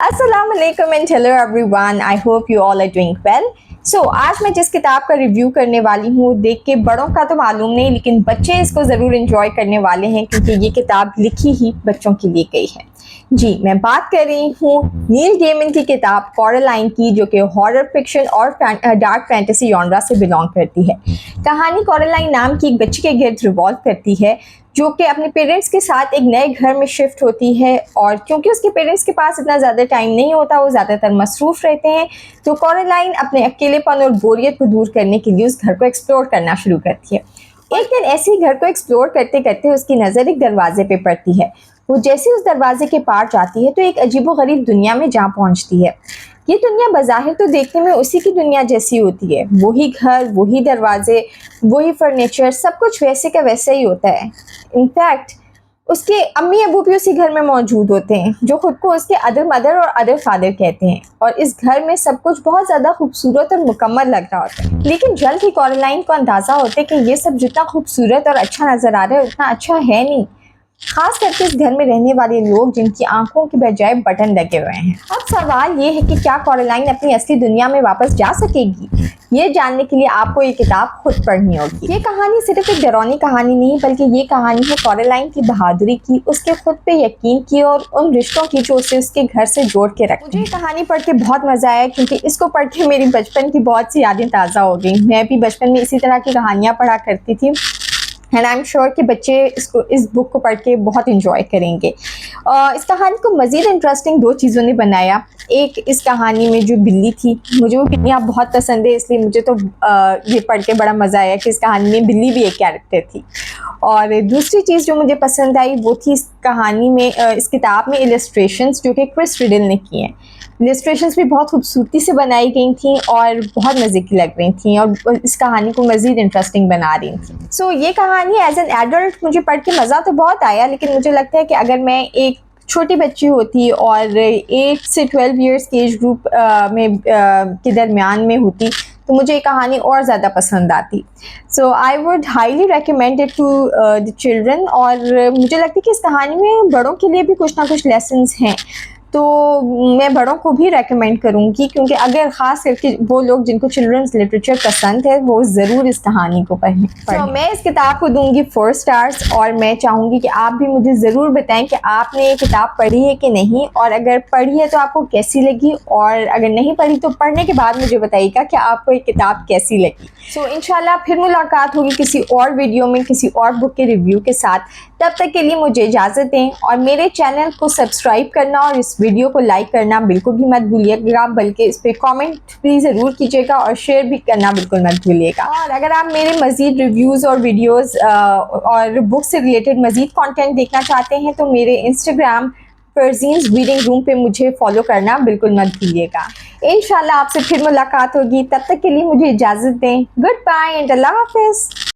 अस्सलाम वालेकुम and hello everyone, I hope you all are doing well. So आज मैं जिस किताब का रिव्यू करने वाली हूँ, देख के बड़ों का तो मालूम नहीं लेकिन बच्चे इसको ज़रूर इंजॉय करने वाले हैं क्योंकि ये किताब लिखी ही बच्चों के लिए गई है। जी, मैं बात कर रही हूँ नील गेमन की किताब कोरलाइन की, जो कि हॉरर फिक्शन और डार्क फैंटेसी जॉनरा से बिलोंग करती है। कहानी कोरलाइन नाम की एक बच्ची के गिर्द रिवॉल्व करती है जो कि अपने पेरेंट्स के साथ एक नए घर में शिफ्ट होती है, और क्योंकि उसके पेरेंट्स के पास इतना ज़्यादा टाइम नहीं होता, वो ज़्यादातर मसरूफ़ रहते हैं, तो कोरलाइन अपने अकेलेपन और बोरियत को दूर करने के लिए उस घर को एक्सप्लोर करना शुरू करती है। एक दिन ऐसे ही घर को एक्सप्लोर करते करते उसकी नज़र एक दरवाजे पे पड़ती है। वो जैसे उस दरवाजे के पार जाती है तो एक अजीबोगरीब दुनिया में जा पहुंचती है। ये दुनिया बज़ाहिर तो देखने में उसी की दुनिया जैसी होती है, वही घर, वही दरवाजे, वही फर्नीचर, सब कुछ वैसे का वैसा ही होता है। इनफैक्ट उसके अम्मी अबू भी उसी घर में मौजूद होते हैं, जो खुद को उसके अदर मदर और अदर फादर कहते हैं, और इस घर में सब कुछ बहुत ज़्यादा खूबसूरत और मुकम्मल लग रहा होता है। लेकिन जल्द ही कोरलाइन को अंदाज़ा होता है कि ये सब जितना खूबसूरत और अच्छा नज़र आ रहा है उतना अच्छा है नहीं, खास करके इस घर में रहने वाले लोग जिनकी आंखों के बजाय बटन लगे हुए हैं। अब सवाल ये है कि क्या कोरलाइन अपनी असली दुनिया में वापस जा सकेगी? ये जानने के लिए आपको ये किताब खुद पढ़नी होगी। ये कहानी सिर्फ एक डरावनी कहानी नहीं, बल्कि ये कहानी है कोरलाइन की बहादुरी की, उसके खुद पे यकीन की, और उन रिश्तों की जो उसे उसके घर से जोड़ के रखती। मुझे ये कहानी पढ़ के बहुत मज़ा आया क्योंकि इसको पढ़ के मेरी बचपन की बहुत सी यादें ताज़ा हो गई। मैं भी बचपन में इसी तरह की कहानियाँ पढ़ा करती थी, एंड आई एम श्योर कि बच्चे इस बुक को पढ़ के बहुत इंजॉय करेंगे। इस कहानी को मज़ीद इंटरेस्टिंग दो चीज़ों ने बनाया। एक, इस कहानी में जो बिल्ली थी, मुझे वो बिल्लियाँ बहुत पसंद है, इसलिए मुझे तो ये पढ़ के बड़ा मज़ा आया कि इस कहानी में बिल्ली भी एक कैरेक्टर थी। और दूसरी चीज़ जो मुझे पसंद आई वो थी इस कहानी में, इस किताब में इलस्ट्रेशंस जो कि क्रिस रिडल ने किए हैं। इलस्ट्रेशंस भी बहुत खूबसूरती से बनाई गई थी और बहुत मज़े की लग रही थी और इस कहानी को मज़ीद इंटरेस्टिंग बना रही थी। सो ये कहानी एज एन एडल्ट मुझे पढ़ के मज़ा तो बहुत आया, लेकिन मुझे लगता है कि अगर मैं एक छोटी बच्ची होती और 8 से 12 ईयर्स के एज ग्रुप के दरमियान में होती तो मुझे ये कहानी और ज़्यादा पसंद आती। So I would highly recommend it to the children, और मुझे लगता है कि इस कहानी में बड़ों के लिए भी कुछ ना कुछ लेसन्स हैं, तो मैं बड़ों को भी रेकमेंड करूँगी, क्योंकि अगर ख़ास करके वो लोग जिनको चिल्ड्रंस लिटरेचर पसंद है वो ज़रूर इस कहानी को पढ़ें। तो मैं इस किताब को दूंगी 4 स्टार्स, और मैं चाहूँगी कि आप भी मुझे ज़रूर बताएं कि आपने ये किताब पढ़ी है कि नहीं, और अगर पढ़ी है तो आपको कैसी लगी, और अगर नहीं पढ़ी तो पढ़ने के बाद मुझे बताइएगा कि आपको ये किताब कैसी लगी। सो इंशाल्लाह फिर मुलाकात होगी किसी और वीडियो में किसी और बुक के रिव्यू के साथ। तब तक के लिए मुझे इजाज़त दें, और मेरे चैनल को सब्सक्राइब करना और इस वीडियो को लाइक करना बिल्कुल भी मत भूलिएगा, बल्कि इस पर कमेंट भी ज़रूर कीजिएगा और शेयर भी करना बिल्कुल मत भूलिएगा। और अगर आप मेरे मज़ीद रिव्यूज़ और वीडियोज़ और बुक से रिलेटेड मज़ीद कंटेंट देखना चाहते हैं तो मेरे इंस्टाग्राम फरजीन्स रीडिंग रूम पे मुझे फॉलो करना बिल्कुल मत भूलिएगा। इंशाल्लाह आपसे फिर मुलाकात होगी, तब तक के लिए मुझे इजाज़त दें। गुड बाय एंड अल्लाह हाफ़िज़।